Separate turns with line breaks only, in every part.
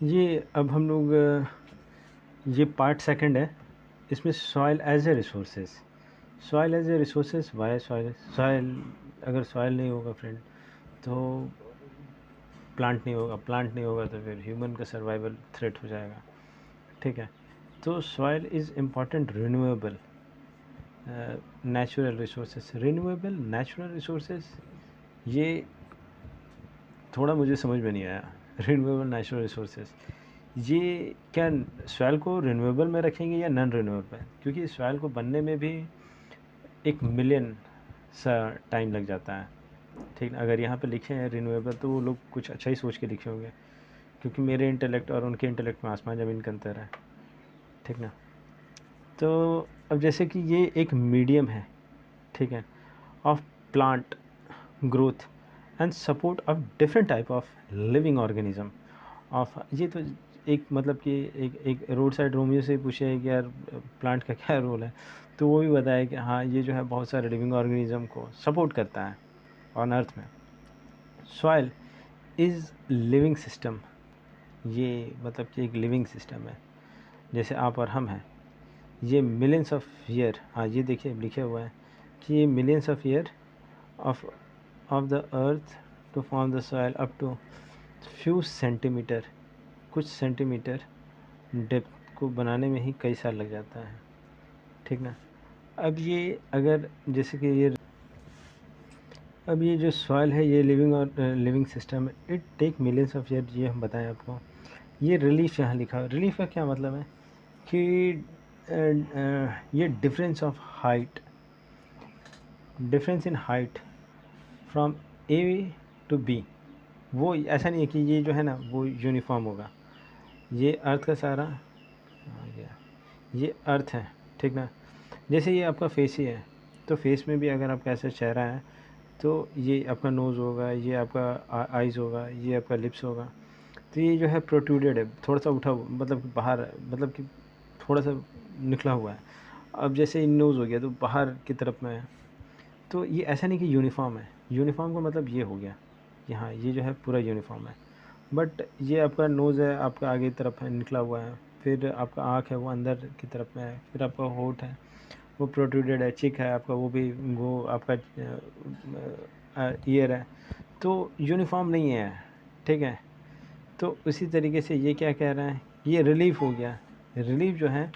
ये अब हम लोग ये पार्ट सेकंड है, इसमें soil as a resources. Soil as a resources, why soil? Soil, अगर सॉइल नहीं होगा फ्रेंड तो प्लांट नहीं होगा, प्लांट नहीं होगा तो फिर ह्यूमन का सर्वाइवल थ्रेट हो जाएगा। ठीक है, तो soil is important renewable natural resources. Renewable natural resources, ये थोड़ा मुझे समझ में नहीं आया। रिन्यूएबल नेचुरल रिसोर्सेज, ये क्या सॉइल को रिन्यूएबल में रखेंगे या नॉन रिन्यूएबल? क्योंकि सॉइल को बनने में भी 1 मिलियन सा टाइम लग जाता है। ठीक है, अगर यहाँ पे लिखे हैं रिन्यूएबल तो वो लोग कुछ अच्छा ही सोच के लिखे होंगे, क्योंकि मेरे इंटेलेक्ट और उनके इंटेलेक्ट में आसमान ज़मीन का अंतर है। ठीक ना? तो अब जैसे कि ये एक मीडियम है, ठीक है, of plant growth and support of different type of living organism of. ये तो एक मतलब कि एक रोड साइड रोमियो से पूछे है कि यार प्लांट का क्या रोल है, तो वो भी बताया कि हाँ ये जो है बहुत सारे लिविंग ऑर्गेनिज्म को सपोर्ट करता है ऑन अर्थ में। सॉइल इज़ लिविंग सिस्टम, ये मतलब कि एक लिविंग सिस्टम है, जैसे आप और हम हैं। ये मिलियंस ऑफ ईयर, हाँ ये देखिए लिखे हुआ है कि ये millions of year of the earth to form the soil up to few centimetre, कुछ सेंटीमीटर डेप्थ को बनाने में ही कई साल लग जाता है। ठीक ना? अब ये अगर जैसे कि अब ये जो सॉइल है ये लिविंग और लिविंग सिस्टम है, it take millions of year, ये हम बताएं आपको। ये रिलीफ यहाँ लिखा है, रिलीफ का क्या मतलब है कि ये difference of height, difference in height from A to B, वो ऐसा नहीं है कि ये जो है ना वो यूनिफॉर्म होगा। ये अर्थ का सारा ये अर्थ है, ठीक ना? जैसे ये आपका फेस ही है, तो फेस में भी अगर आपका ऐसा चेहरा है तो ये आपका नोज़ होगा, ये आपका आइज़ होगा, ये आपका लिप्स होगा। तो ये जो है प्रोट्रूडेड है, थोड़ा सा उठा हुआ, मतलब कि बाहर है, मतलब कि थोड़ा सा निकला हुआ है। अब जैसे नोज़ हो गया तो बाहर की तरफ में है, तो ये ऐसा नहीं कि यूनिफॉर्म है। यूनिफॉर्म का मतलब ये हो गया कि हाँ ये जो है पूरा यूनिफॉर्म है। बट ये आपका नोज़ है, आपका आगे की तरफ है निकला हुआ है, फिर आपका आँख है वो अंदर की तरफ में है, फिर आपका होंठ है वो प्रोट्रूडेड है, चिक है आपका वो भी, वो आपका ईयर है, तो यूनिफॉर्म नहीं है। ठीक है, तो उसी तरीके से ये क्या कह रहा है, ये रिलीफ हो गया। रिलीफ जो है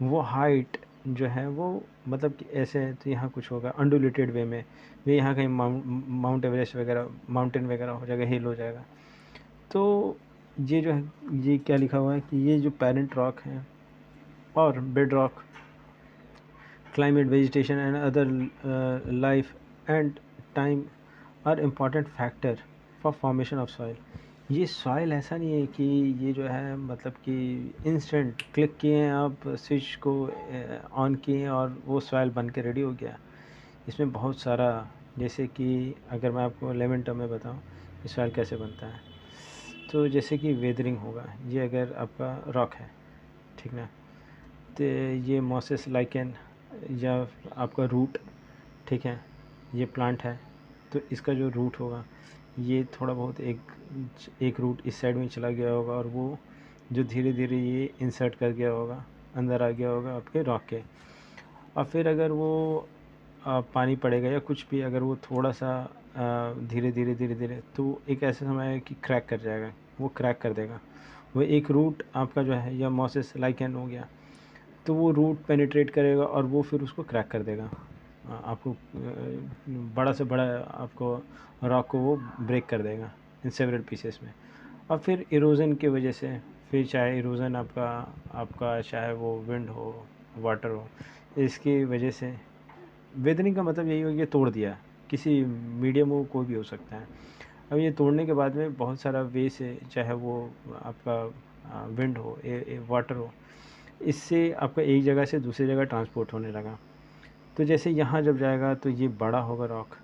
वो हाइट जो है वो मतलब कि ऐसे है, तो यहाँ कुछ होगा अंडुलेटेड वे में, वे यहाँ कहीं माउंट एवरेस्ट वगैरह, माउंटेन वगैरह हो जाएगा, हिल हो जाएगा। तो ये जो है ये क्या लिखा हुआ है कि ये जो पेरेंट रॉक है और bed rock, climate, vegetation and other life and time are important factor for formation of soil. ये सॉइल ऐसा नहीं है कि ये जो है मतलब कि इंस्टेंट क्लिक किए हैं आप स्विच को ऑन किए और वो सॉइल बन के रेडी हो गया। इसमें बहुत सारा, जैसे कि अगर मैं आपको लेमन टर्म में बताऊं कि सॉइल कैसे बनता है, तो जैसे कि वेदरिंग होगा, ये अगर आपका रॉक है, ठीक ना, तो ये मोसेस लाइकेन या आपका रूट, ठीक है, ये प्लांट है, तो इसका जो रूट होगा ये थोड़ा बहुत एक रूट इस साइड में चला गया होगा और वो जो धीरे धीरे ये इंसर्ट कर गया होगा, अंदर आ गया होगा आपके रॉक के। और फिर अगर वो पानी पड़ेगा या कुछ भी, अगर वो थोड़ा सा धीरे धीरे धीरे धीरे, तो एक ऐसा समय है कि क्रैक कर जाएगा, वो क्रैक कर देगा। वो एक रूट आपका जो है या मोसेस लाइकेन हो गया, तो वो रूट पेनिट्रेट करेगा और वो फिर उसको क्रैक कर देगा, आपको बड़ा से बड़ा आपको रॉक को वो ब्रेक कर देगा इन सेवरल पीसेस में। और फिर इरोज़न की वजह से, फिर चाहे इरोज़न आपका आपका चाहे वो विंड हो, वाटर हो, इसकी वजह से वेदरिंग का मतलब यही हो गया तोड़ दिया, किसी मीडियम हो कोई भी हो सकता है। अब ये तोड़ने के बाद में बहुत सारा वे से, चाहे वो आपका विंड हो, वाटर हो, इससे आपका एक जगह से दूसरी जगह ट्रांसपोर्ट होने लगा। तो जैसे यहाँ जब जाएगा तो ये बड़ा होगा रॉक,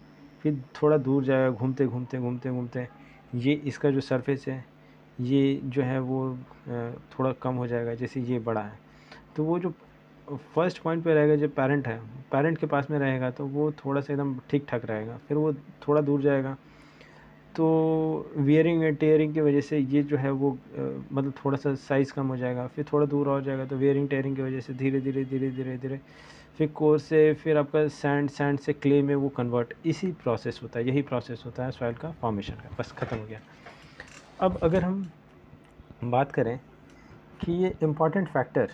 फिर थोड़ा दूर जाएगा, घूमते घूमते घूमते घूमते ये इसका जो सरफेस है ये जो है वो थोड़ा कम हो जाएगा, जैसे ये बड़ा है तो वो जो फर्स्ट पॉइंट पे रहेगा, जो पेरेंट है, पेरेंट के पास में रहेगा तो वो थोड़ा सा एकदम ठीक ठाक रहेगा, फिर वो थोड़ा दूर जाएगा तो वियरिंग एंड टेयरिंग की वजह से ये जो है वो मतलब थोड़ा सा साइज़ कम हो जाएगा, फिर थोड़ा दूर और जाएगा, तो वियरिंग टेयरिंग की वजह से धीरे धीरे धीरे धीरे धीरे फिर कोर से फिर आपका सैंड से क्ले में वो कन्वर्ट, इसी प्रोसेस होता है, यही प्रोसेस होता है सॉइल का फॉर्मेशन का। बस ख़त्म हो गया। अब अगर हम बात करें कि ये important factor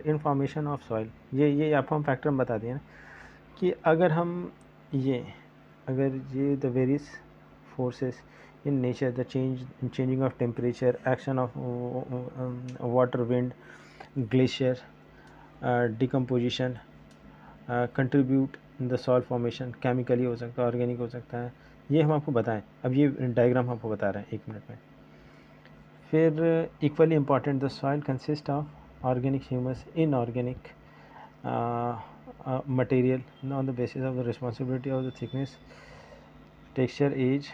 in formation of soil, ये आपको हम फैक्टर बता दिए ना कि अगर ये the various forces in nature, the changing of temperature, action of water, wind, glacier, decomposition contribute in the soil formation, chemically हो सकता है, ऑर्गेनिक हो सकता है, ये हम आपको बताएं। अब ये डायग्राम आपको बता रहे हैं 1 मिनट में। फिर equally important, the soil consist of organic, humus, inorganic material on the basis of the responsibility of the thickness, texture, age,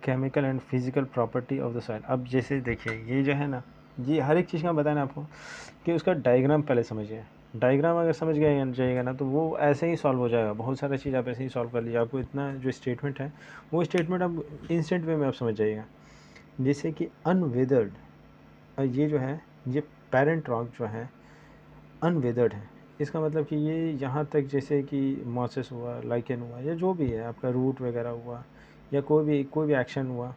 chemical and physical property of the soil. अब जैसे देखिए ये जो है ना, ये हर एक चीज़ का बताना आपको कि उसका डायग्राम पहले समझिए। डायग्राम अगर समझ गया जाएगा ना तो वो ऐसे ही सॉल्व हो जाएगा, बहुत सारा चीज़ आप ऐसे ही सॉल्व कर लीजिए। आपको इतना जो स्टेटमेंट है वो स्टेटमेंट आप इंस्टेंट वे में आप समझ जाइएगा। जैसे कि अनवेदर्ड, ये जो है ये पेरेंट रॉक जो है अनवेदर्ड है, इसका मतलब कि ये यहाँ तक जैसे कि मॉसेस हुआ, लाइकेन हुआ, या जो भी है आपका रूट वगैरह हुआ, या कोई भी एक्शन हुआ,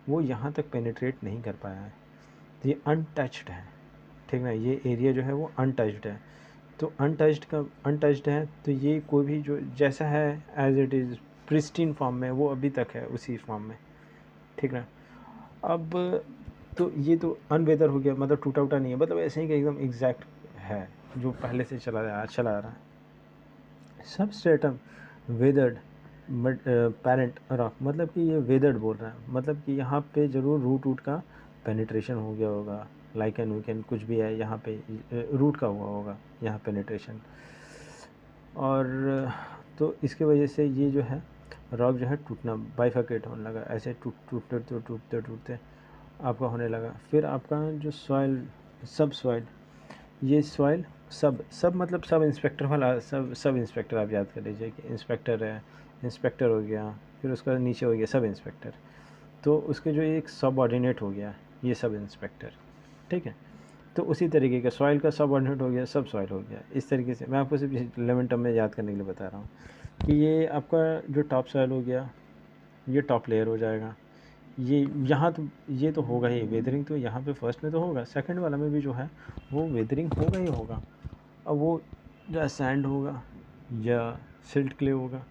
वो यहाँ तक पेनिट्रेट नहीं कर पाया है, तो ये अनटच्ड है। ठीक ना, ये एरिया जो है वो अनटच्ड है। तो अनटच्ड है, तो ये कोई भी जो जैसा है as it is pristine form में वो अभी तक है उसी फॉर्म में। ठीक ना, अब तो ये तो अनवेदर हो गया, मतलब टूटा उटा नहीं है, मतलब ऐसे ही कि एकदम एग्जैक्ट है जो पहले से चला आ रहा है। सबस्ट्रेटम वेदर्ड पेरेंट रॉक, मतलब कि ये वेदर्ड बोल रहा है, मतलब कि यहाँ पे ज़रूर रूट का पेनिट्रेशन हो गया होगा, लाइकन वीकन कुछ भी है यहाँ पे रूट का हुआ होगा यहाँ पेनिट्रेशन। और तो इसके वजह से ये जो है रॉक जो है टूटना, बाइफर्केट होने लगा, ऐसे टूटते आपका होने लगा। फिर आपका जो सॉइल, सब सॉइल, ये सॉइल सब मतलब सब इंस्पेक्टर वाला, सब इंस्पेक्टर आप याद कर लीजिए कि इंस्पेक्टर है, इंस्पेक्टर हो गया, फिर उसका नीचे हो गया सब इंस्पेक्टर, तो उसके जो एक सब ऑर्डिनेट हो गया ये सब इंस्पेक्टर। ठीक है, तो उसी तरीके का सॉइल का सब ऑर्डिनेट हो गया, सब सॉइल हो गया। इस तरीके से मैं आपको सिर्फ 11 टर्म में याद करने के लिए बता रहा हूँ कि ये आपका जो टॉप सॉइल हो गया ये टॉप लेयर हो जाएगा। ये यहाँ तो ये तो होगा ही वेदरिंग, तो यहाँ पे फर्स्ट में तो होगा, सेकंड वाला में भी जो है वो वेदरिंग होगा ही होगा। अब वो या सैंड होगा या सिल्ट क्ले होगा,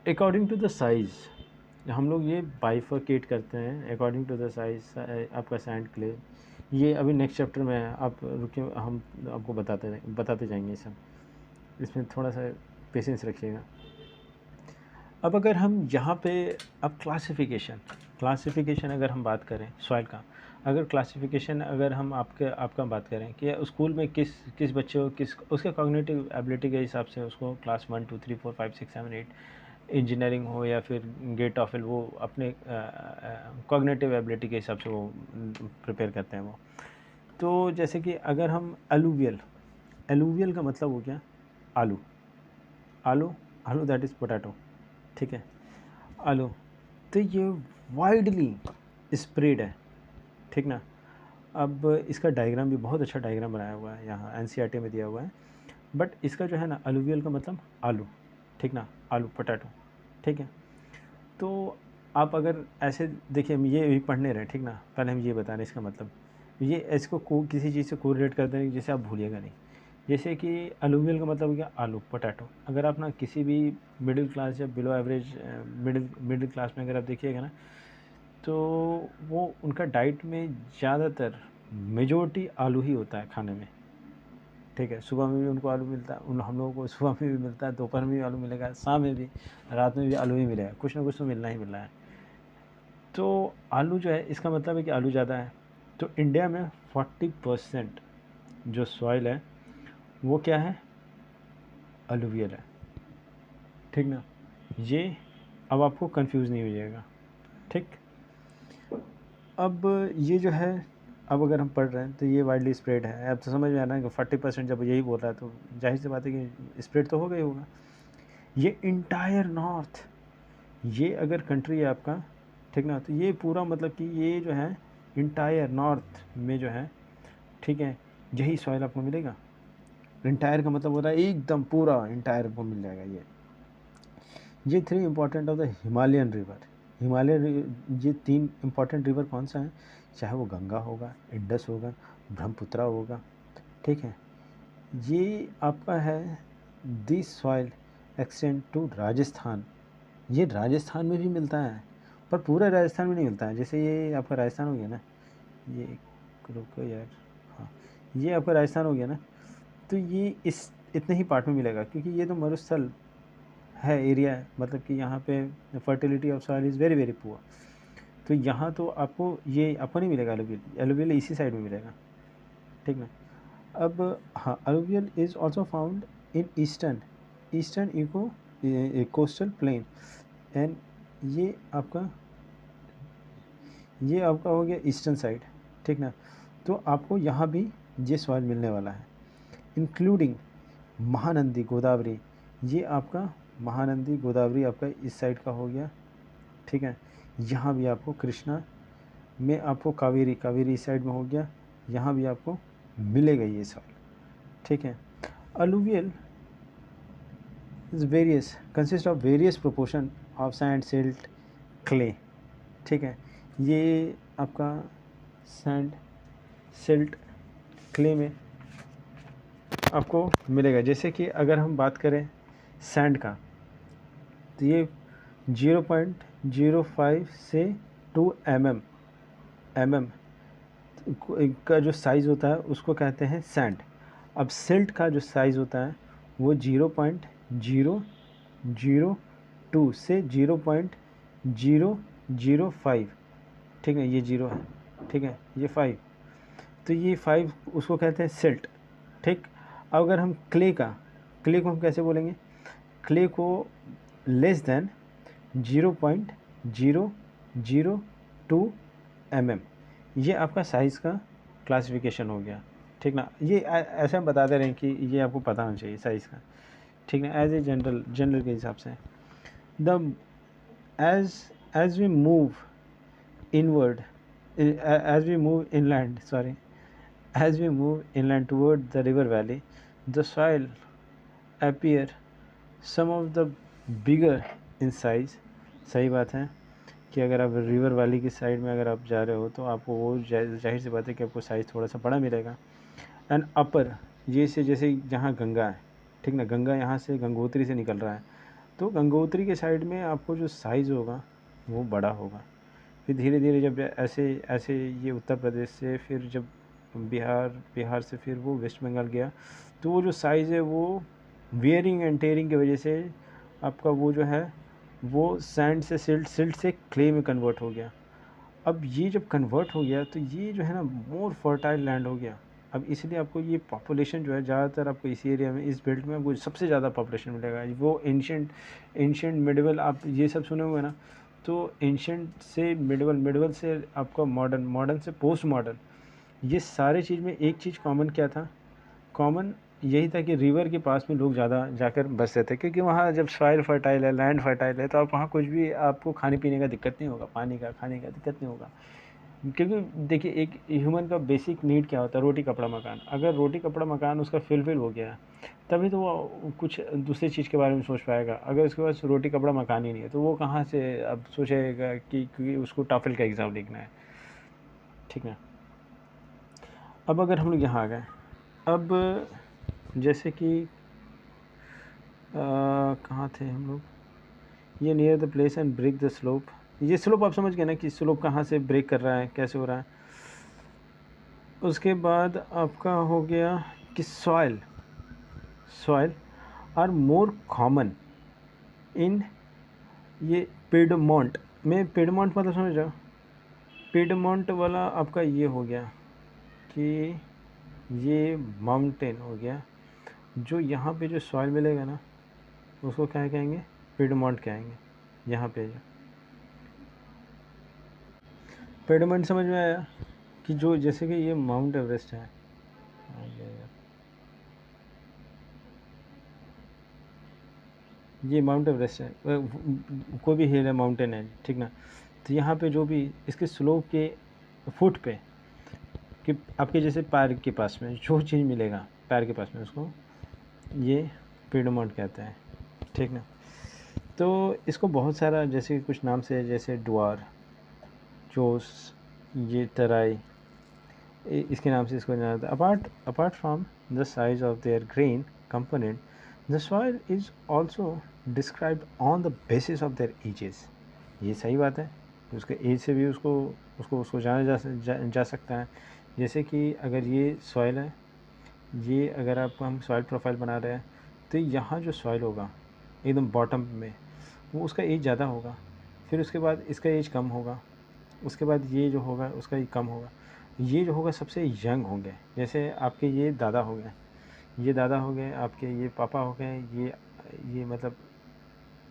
अकॉर्डिंग टू द साइज़ हम लोग ये बाइफरकेट करते हैं अकॉर्डिंग टू द साइज़। आपका सैंड क्ले ये अभी नेक्स्ट चैप्टर में है, आप रुकिए, हम आपको बताते जाएंगे सब, इसमें थोड़ा सा पेशेंस रखिएगा। अब अगर हम यहाँ पे अब क्लासिफिकेशन अगर हम बात करें सॉइल का, अगर क्लासिफिकेशन अगर हम आपका बात करें कि स्कूल में किस बच्चे को किस उसके कॉग्निटिव एबिलिटी के हिसाब से उसको क्लास 1 2 3 4 5 6 7 8 इंजीनियरिंग हो या फिर गेट टॉफल, वो अपने कॉग्निटिव एबिलिटी के हिसाब से वो प्रिपेयर करते हैं वो। तो जैसे कि अगर हम अलूवियल का मतलब हो गया आलू, आलू दैट इज़ पोटैटो। ठीक है, आलू, तो ये वाइडली स्प्रेड है। ठीक ना, अब इसका डायग्राम भी बहुत अच्छा डायग्राम बनाया हुआ है, यहाँ एनसीईआरटी में दिया हुआ है। बट इसका जो है ना अलूवियल का मतलब आलू, ठीक ना, आलू पोटैटो। ठीक है, तो आप अगर ऐसे देखिए, हम ये भी पढ़ने रहे, ठीक ना, पहले हम ये बता रहे हैं इसका मतलब, ये इसको किसी चीज़ से कोरिलेट कर दें जिसे आप भूलिएगा नहीं। जैसे कि अलूवियल का मतलब हो गया आलू पोटैटो। अगर आप ना किसी भी मिडिल क्लास या बिलो एवरेज मिडिल क्लास में अगर आप देखिएगा ना, तो वो उनका डाइट में ज़्यादातर मेजोरिटी आलू ही होता है खाने में। ठीक है, सुबह में भी उनको आलू मिलता है, उन हम लोगों को सुबह में भी मिलता है, दोपहर में भी आलू मिलेगा, शाम में भी, रात में भी आलू ही मिलेगा, कुछ ना कुछ तो मिलना ही मिलना है। तो आलू जो है इसका मतलब है कि आलू ज़्यादा है। तो इंडिया में 40% जो सॉइल है वो क्या है, अलूवियल है। ठीक ना, ये अब आपको कंफ्यूज नहीं हो जाएगा। ठीक, अब ये जो है अब अगर हम पढ़ रहे हैं तो ये वाइडली स्प्रेड है। अब तो समझ में आ रहा है कि 40% जब यही बोल रहा है तो जाहिर सी बात है कि स्प्रेड तो होगा ही होगा। ये इंटायर नॉर्थ, ये अगर कंट्री है आपका, ठीक ना, तो ये पूरा मतलब कि ये जो है इंटायर नॉर्थ में जो है, ठीक है, यही सॉइल आपको मिलेगा। इंटायर का मतलब होता है एकदम पूरा इंटायर आपको मिल जाएगा। ये 3 important of the Himalayan river. ये 3 इंपॉर्टेंट रिवर कौन सा है, चाहे वो गंगा होगा, इंडस होगा, ब्रह्मपुत्रा होगा, ठीक है। ये आपका है this soil extend to Rajasthan. ये राजस्थान में भी मिलता है, पर पूरे राजस्थान में नहीं मिलता है। जैसे ये आपका राजस्थान हो गया ना, ये रुको यार, हाँ, ये आपका राजस्थान हो गया ना, तो ये इस इतने ही पार्ट में मिलेगा, क्योंकि ये तो मरुस्थल है एरिया है, मतलब कि यहाँ पे fertility of soil is very very poor. तो यहाँ तो आपको ये आपको नहीं मिलेगा एलुवियल, एलुवियल इसी साइड में मिलेगा, ठीक ना। अब हाँ, alluvial is also found in eastern eco coastal plain, and ये आपका हो गया ईस्टर्न साइड, ठीक ना। तो आपको यहाँ भी ये सॉइल मिलने वाला है, इंक्लूडिंग महानंदी गोदावरी। ये आपका महानंदी गोदावरी आपका इस साइड का हो गया, ठीक है। यहाँ भी आपको कृष्णा में आपको कावेरी इस साइड में हो गया, यहाँ भी आपको मिलेगा ये सॉइल, ठीक है। Alluvial is various consist of various proportion of sand, silt, clay, ठीक है। ये आपका सैंड, सिल्ट, क्ले में आपको मिलेगा। जैसे कि अगर हम बात करें सैंड का, तो ये 0.05 से 2 mm का जो साइज़ होता है उसको कहते हैं सैंड। अब सिल्ट का जो साइज़ होता है वो 0.002 से 0.005, ठीक है, ये 0 है, ठीक है, ये 5, तो ये 5 उसको कहते हैं सिल्ट, ठीक। अब अगर हम क्ले को हम कैसे बोलेंगे, क्ले को लेस देन 0.002 mm, ये आपका साइज़ का क्लासिफिकेशन हो गया, ठीक ना। ये ऐसे हम बताते रहें कि ये आपको पता होना चाहिए साइज़ का, ठीक ना, एज ए जनरल के हिसाब से। The as we move inward, as we move inland toward the river valley, the soil appear some of the bigger in size। सही बात है कि अगर आप रिवर वैली की साइड में अगर आप जा रहे हो तो आपको वो जाहिर सी बात है कि आपको साइज़ थोड़ा सा बड़ा मिलेगा। एंड अपर, ये से जैसे जहाँ गंगा है, ठीक ना, गंगा यहाँ से गंगोत्री से निकल रहा है, तो गंगोत्री के साइड में आपको जो साइज़ होगा वो बड़ा होगा। फिर धीरे धीरे जब ऐसे ऐसे ये उत्तर प्रदेश से, फिर जब बिहार से फिर वो वेस्ट बंगाल गया, तो वो जो साइज़ है वो वियरिंग एंड टेयरिंग की वजह से आपका वो जो है वो सैंड से सिल्ट से क्ले में कन्वर्ट हो गया। अब ये जब कन्वर्ट हो गया तो ये जो है ना मोर फर्टाइल लैंड हो गया। अब इसलिए आपको ये पॉपुलेशन जो है ज़्यादातर आपको इस एरिया में, इस बेल्ट में आपको सबसे ज़्यादा पॉपुलेशन मिलेगा। वो एंशियंट मिडिवल आप ये सब सुने हुए ना, तो एंशियंट से मिडिवल से आपका मॉडर्न से पोस्ट मॉडर्न, ये सारे चीज़ में एक चीज़ कॉमन क्या था, कॉमन यही था कि रिवर के पास में लोग ज़्यादा जाकर बसते थे, क्योंकि वहाँ जब सॉइल फर्टाइल है, लैंड फर्टाइल है, तो आप वहाँ कुछ भी आपको खाने पीने का दिक्कत नहीं होगा, पानी का खाने का दिक्कत नहीं होगा। क्योंकि देखिए एक ह्यूमन का बेसिक नीड क्या होता है, रोटी कपड़ा मकान। अगर रोटी कपड़ा मकान उसका फिल हो गया तभी तो वो कुछ दूसरी चीज़ के बारे में सोच पाएगा। अगर उसके पास रोटी कपड़ा मकान ही नहीं है तो वो कहाँ से अब सोचेगा कि क्योंकि उसको टॉफल का एग्ज़ाम लिखना है, ठीक है। अब अगर हम लोग यहाँ आ गए, अब जैसे कि कहाँ थे हम लोग, ये near the place and break the slope. ये स्लोप आप समझ गए ना कि स्लोप कहाँ से ब्रेक कर रहा है, कैसे हो रहा है। उसके बाद आपका हो गया कि soil are more common in ये पिडमोंट में। पिडमोंट मतलब समझ रहे हो, पिडमोंट वाला आपका ये हो गया कि ये माउंटेन हो गया। जो यहाँ पे जो सॉइल मिलेगा ना उसको क्या कहेंगे, पिडमोंट कहेंगे। यहाँ पे जो पिडमोंट समझ में आया कि जो जैसे कि ये माउंट एवरेस्ट है, ये माउंट एवरेस्ट है, कोई भी हिल है, माउंटेन है, ठीक ना। तो यहाँ पे जो भी इसके स्लोप के फुट पे कि आपके जैसे पैर के पास में जो चीज़ मिलेगा पैर के पास में, उसको ये पीडमोंट कहते हैं, ठीक ना। तो इसको बहुत सारा जैसे कुछ नाम से, जैसे डुआर, चोस, ये तराई, इसके नाम से इसको जाना जाता है। Apart from the size of their grain component, the soil is also described on the basis of their edges. ये सही बात है, उसके एज से भी उसको उसको उसको जाना जा सकता है। जैसे कि अगर ये सॉइल है, ये अगर आपको हम सॉइल प्रोफाइल बना रहे हैं, तो यहाँ जो सॉइल होगा एकदम बॉटम में, वो उसका एज ज़्यादा होगा, फिर उसके बाद इसका एज कम होगा, उसके बाद ये जो होगा उसका एज कम होगा, ये जो होगा सबसे यंग होंगे। जैसे आपके ये दादा हो गए, ये दादा हो गए, आपके ये पापा हो गए, ये मतलब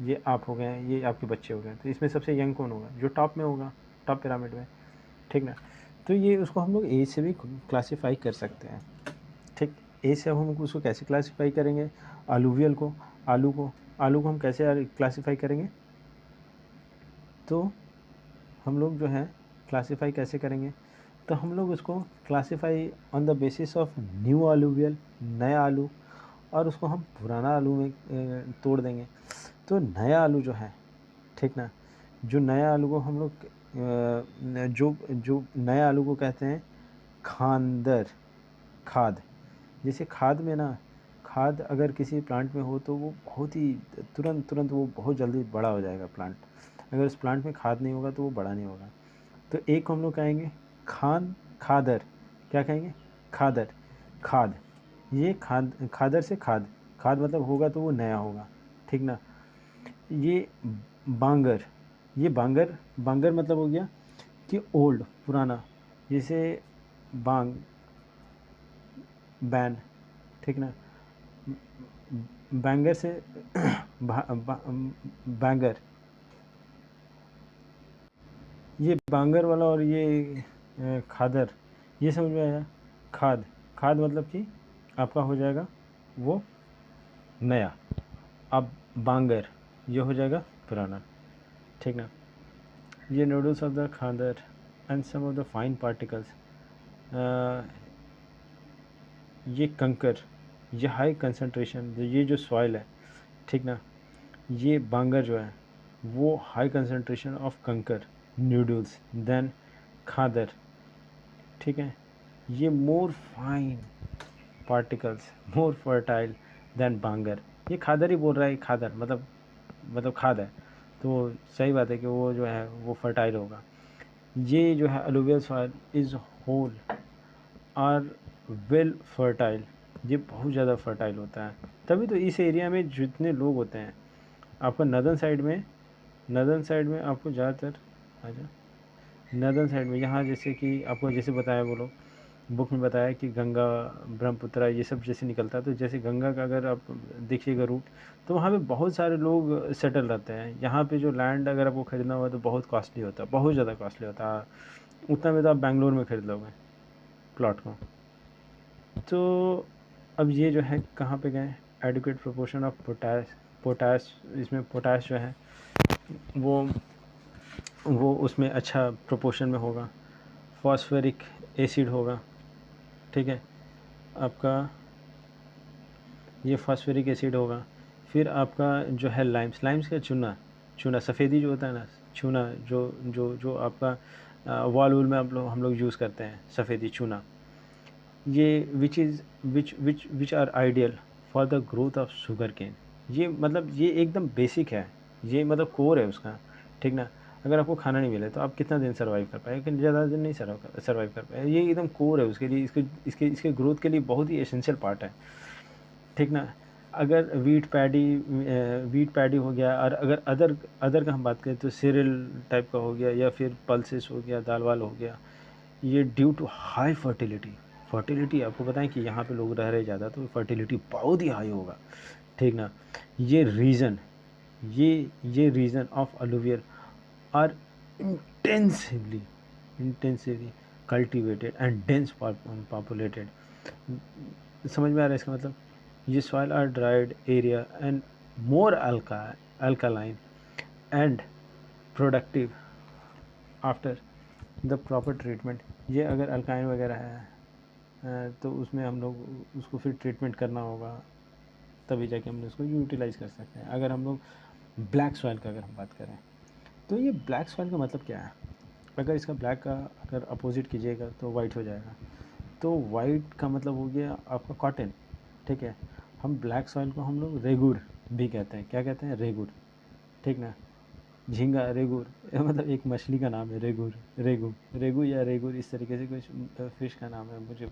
ये आप हो गए, ये आपके बच्चे हो गए। तो इसमें सबसे यंग कौन होगा? जो टॉप में होगा, टॉप पिरामिड में, ठीक ना। तो ये उसको हम लोग एज से भी क्लासीफाई कर सकते हैं, ठीक। एज से हम उसको कैसे क्लासीफाई करेंगे? अलूवियल को, आलू को हम कैसे क्लासीफाई करेंगे? तो हम लोग जो है क्लासीफाई कैसे करेंगे? तो हम लोग उसको classify on the basis of new alluvial, नया आलू, और उसको हम पुराना आलू में तोड़ देंगे। तो नया आलू जो है, ठीक ना, जो नया आलू को हम लोग जो जो नया आलू को कहते हैं खानदर, खाद। जैसे खाद में ना, खाद अगर किसी प्लांट में हो तो वो बहुत ही तुरंत वो बहुत जल्दी बड़ा हो जाएगा प्लांट। अगर उस प्लांट में खाद नहीं होगा तो वो बड़ा नहीं होगा। तो एक को हम लोग कहेंगे खादर। क्या कहेंगे? खादर, खाद। ये खादर से खाद, खाद मतलब होगा तो वो नया होगा, ठीक ना। ये बांगर, ये बांगर मतलब हो गया कि ओल्ड, पुराना। जैसे बांग, बैन, ठीक ना। बैंगर से बैंगर, ये बांगर वाला और ये खादर, ये समझ में आया? खाद, खाद मतलब कि आपका हो जाएगा वो नया। अब बांगर ये हो जाएगा पुराना, ठीक ना। ये noodles of the khadar and some of the fine particles, ये कंकर, ये हाई कंसनट्रेशन, ये जो सॉइल है, ठीक ना। ये बांगर जो है वो high concentration of kankar nodules than Khadar, ठीक है। ये more fine particles, more fertile than Bhangar. ये खादर ही बोल रहा है, खादर मतलब खाद है, तो सही बात है कि वो जो है वो फर्टाइल होगा। ये जो है alluvial soil is whole are well fertile, ये बहुत ज़्यादा फर्टाइल होता है। तभी तो इस एरिया में जितने लोग होते हैं, आपका नदर्न साइड में आपको ज़्यादातर, आजा, नदर्न साइड में यहाँ जैसे कि आपको जैसे बताया, वो लोग बुक में बताया कि गंगा, ब्रह्मपुत्रा ये सब जैसे निकलता है, तो जैसे गंगा का अगर आप देखिएगा रूट, तो वहाँ पे बहुत सारे लोग सेटल रहते हैं। यहाँ पे जो लैंड अगर आपको ख़रीदना हुआ तो बहुत कॉस्टली होता है, बहुत ज़्यादा कॉस्टली होता है। उतना में तो आप बेंगलोर में ख़रीद लोगे प्लॉट को। तो अब ये जो है कहाँ पे गए? एडिक्वेट प्रोपोर्शन ऑफ पोटाश, इसमें पोटाश जो है वो उसमें अच्छा प्रोपोर्शन में होगा। फॉस्फेरिक एसिड होगा, ठीक है, आपका ये फॉस्फेरिक एसिड होगा। फिर आपका जो है लाइम्स का चूना सफ़ेदी जो होता है ना, चूना जो आपका वॉल वूल में हम लोग यूज़ करते हैं, सफ़ेदी चूना, ये which are ideal for the growth of sugarcane. ये मतलब ये एकदम बेसिक है, ये मतलब कोर है उसका, ठीक ना। अगर आपको खाना नहीं मिले तो आप कितना दिन सर्वाइव कर पाएंगे? ज़्यादा दिन नहीं सर्वाइव कर पाएंगे। ये एकदम कोर है उसके लिए, इसके ग्रोथ के लिए बहुत ही एसेंशियल पार्ट है, ठीक ना। अगर वीट पैडी हो गया, और अगर अदर का हम बात करें तो सीरियल टाइप का हो गया, या फिर पल्सेस हो गया, दाल वाल हो गया, ये ड्यू टू हाई फर्टिलिटी आपको बताएं कि यहाँ पे लोग रह रहे ज़्यादा, तो फर्टिलिटी बहुत ही हाई होगा, ठीक ना। ये region of alluvial are intensively cultivated and dense populated. समझ में आ रहा है इसका मतलब? ये soil are dried area and more alkaline and productive after the proper treatment. ये अगर अल्काइन वगैरह है तो उसमें हम लोग उसको फिर ट्रीटमेंट करना होगा, तभी जाके हम उसको यूटिलाइज़ कर सकते हैं। अगर हम लोग ब्लैक सॉइल का अगर हम बात करें, तो ये ब्लैक सॉइल का मतलब क्या है? अगर इसका ब्लैक का अगर अपोजिट कीजिएगा तो वाइट हो जाएगा। तो वाइट का मतलब हो गया आपका कॉटन, ठीक है। हम ब्लैक सॉइल को हम लोग रेगुर भी कहते हैं। क्या कहते हैं? रेगुर, ठीक ना। झींगा, रेगुर, मतलब एक मछली का नाम है रेगुर, रेगू रेगू या रेगुर, इस तरीके से कुछ फिश का नाम है। मुझे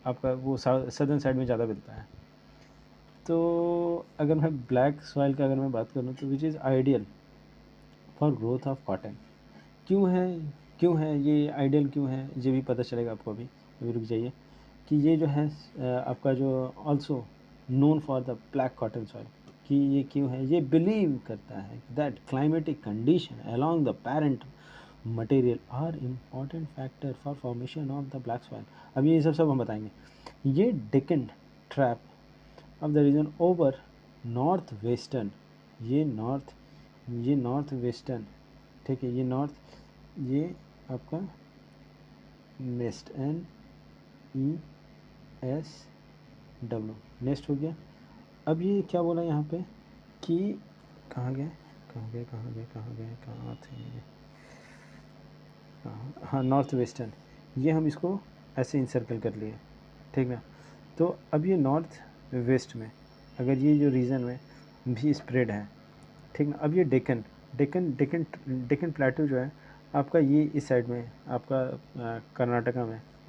आपका वो सदर्न साइड में ज़्यादा मिलता है। तो अगर मैं ब्लैक सॉइल का अगर मैं बात करूँ तो which is ideal for growth of cotton. क्यों है ये आइडियल क्यों है, ये भी पता चलेगा आपको अभी रुक जाइए। कि ये जो है आपका जो also known for the black cotton soil, कि ये क्यों है, ये बिलीव करता है that climatic condition along the parent material are important factor for formation of the black soil. अब ये सब हम बताएंगे। ये Deccan trap of the region over north western, ये नॉर्थ वेस्टर्न, ठीक है। ये आपका नेस्ट NESW नेस्ट हो गया। अब ये क्या बोला यहाँ पे कि कहाँ गए, कहाँ थे, हाँ नॉर्थ वेस्टर्न। ये हम इसको ऐसे इंसर्कल कर लिए, ठीक ना। तो अब ये नॉर्थ वेस्ट में अगर ये जो रीजन में भी स्प्रेड है, ठीक ना। अब ये डेक्कन प्लेटू जो है आपका, ये इस साइड में आपका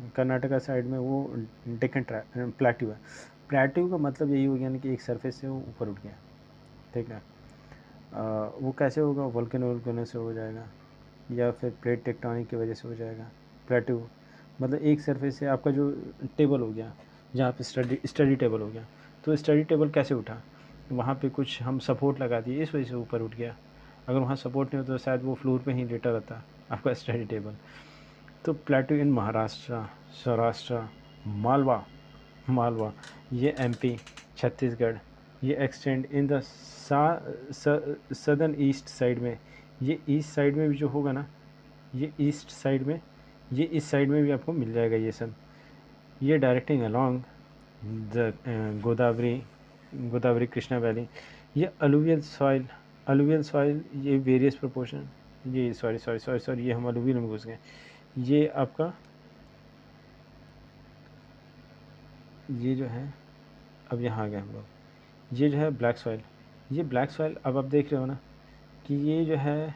कर्नाटका साइड में वो डेक्कन प्लेटू है। प्लेटू का मतलब यही हो गया ना कि एक सरफेस से वो ऊपर उठ गया, ठीक है। वो कैसे होगा? वोल्केनो से हो जाएगा या फिर प्लेट टेक्टोनिक की वजह से हो जाएगा। प्लेटू मतलब एक सरफेस से आपका जो टेबल हो गया, जहाँ पे स्टडी टेबल हो गया, तो स्टडी टेबल कैसे उठा? वहाँ पे कुछ हम सपोर्ट लगा दिए, इस वजह से ऊपर उठ गया। अगर वहाँ सपोर्ट नहीं होता तो शायद वो फ्लोर पे ही लेटा रहता आपका स्टडी टेबल। तो प्लेटू इन महाराष्ट्र, सौराष्ट्र, मालवा, ये MP, छत्तीसगढ़, ये extend in the southern east side में। ये ईस्ट साइड में भी जो होगा ना, ये ईस्ट साइड में, ये इस साइड में भी आपको मिल जाएगा ये सब। ये directing along the Godavari Krishna valley. ये अलुवियल सॉइल, ये वेरियस प्रोपोर्शन, ये सॉरी ये हम अलुवियल में घुस गए। ये आपका ये जो है, अब यहाँ आ गए हम लोग। ये जो है ब्लैक सॉइल, ये ब्लैक सॉइल अब आप देख रहे हो ना कि ये जो है,